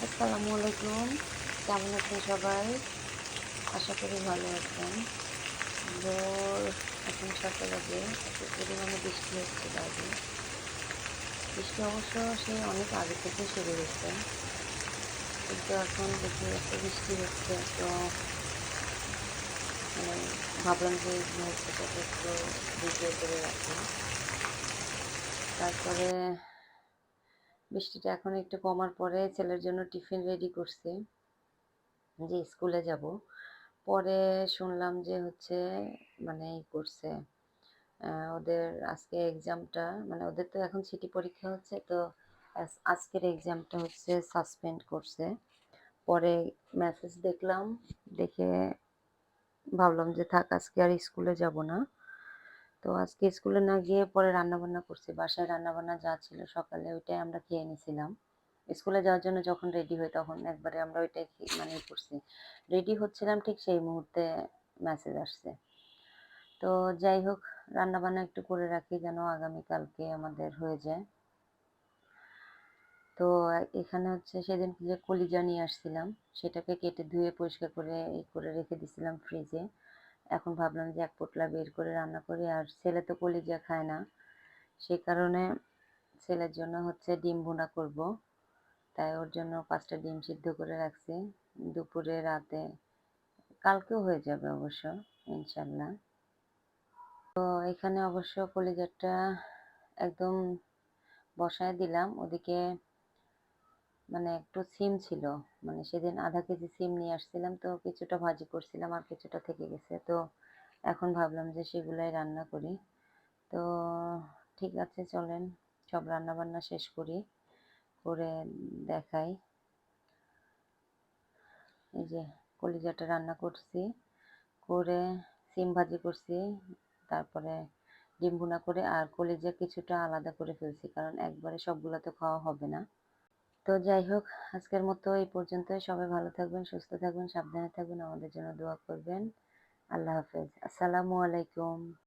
আসসালামু আলাইকুম। কেমন আছেন সবাই? আশা করি ভালো আছেন। ভোর এখন ৬টা বাজে। এত পরিমাণে বৃষ্টি হচ্ছে বাইরে। বৃষ্টি অবশ্য সেই অনেক আগে থেকেই শুরু হয়েছে। কিন্তু এখন দেখি এত বৃষ্টি হচ্ছে তো মানে ভাবলাম যে এই মুহূর্তটাকে একটু ভিডিও করে রাখি। তারপরে বৃষ্টিটা এখন একটু কমার পরে ছেলের জন্য টিফিন রেডি করছি যে স্কুলে যাব। পরে শুনলাম যে হচ্ছে মানে করছে ওদের আজকে এক্সামটা মানে ওদের তো এখন সিটি পরীক্ষা হচ্ছে তো আজকের এক্সামটা হচ্ছে সাসপেন্ড করছে। পরে মেসেজ দেখলাম, দেখে ভাবলাম যে থাক আজকে আর স্কুলে যাব না। তো আজকে স্কুলে না গিয়ে পরে রান্নাবান্না করছি। বাসায় রান্নাবান্না যা ছিল সকালে ওইটাই আমরা খেয়ে নিয়েছিলাম। স্কুলে যাওয়ার জন্য যখন রেডি হই তখন একবারে আমরা ওইটাই মানে করছি। রেডি হচ্ছিলাম ঠিক সেই মুহূর্তে মেসেজ আসছে। তো যাই হোক রান্নাবান্না একটু করে রাখি যেন আগামীকালকে আমাদের হয়ে যায়। তো এখানে হচ্ছে সেদিন যে কলিজা নিয়ে আসছিলাম সেটাকে কেটে ধুয়ে পরিষ্কার করে করে রেখে দিছিলাম ফ্রিজে। এখন ভাবলাম যে এক পোটলা বের করে রান্না করি আর ছেলে তো কলিজা খায় না। সেই কারণে ছেলের জন্য হচ্ছে ডিম ভুনা করব। তাই ওর জন্য 5টা ডিম সিদ্ধ করে রাখছি। দুপুরে রাতে কালকেও হয়ে যাবে অবশ্য ইনশাল্লাহ। তো এখানে অবশ্য কলিজাটা একদম বসায় দিলাম। ওদিকে মানে একটু সিম ছিল। মানে সেদিন আধা কেজি সিম নিয়ে আসছিলাম তো কিছুটা ভাজি করছিলাম আর কিছুটা থেকে গেছে। তো এখন ভাবলাম যে সেগুলাই রান্না করি। তো ঠিক আছে চলেন সব রান্নাবান্না শেষ করি, করে দেখাই। এই যে কলিজাটা রান্না করছি, করে সিম ভাজি করছি, তারপরে ডিম ভুনা করে আর কলিজা কিছুটা আলাদা করে ফেলছি কারণ একবারে সবগুলো তো খাওয়া হবে না। তো যাই হোক আজকের মতো এই পর্যন্তই। সবাই ভালো থাকবেন, সুস্থ থাকবেন, সাবধানে থাকবেন, আমাদের জন্য দোয়া করবেন। আল্লাহ হাফেজ। আসসালামু আলাইকুম।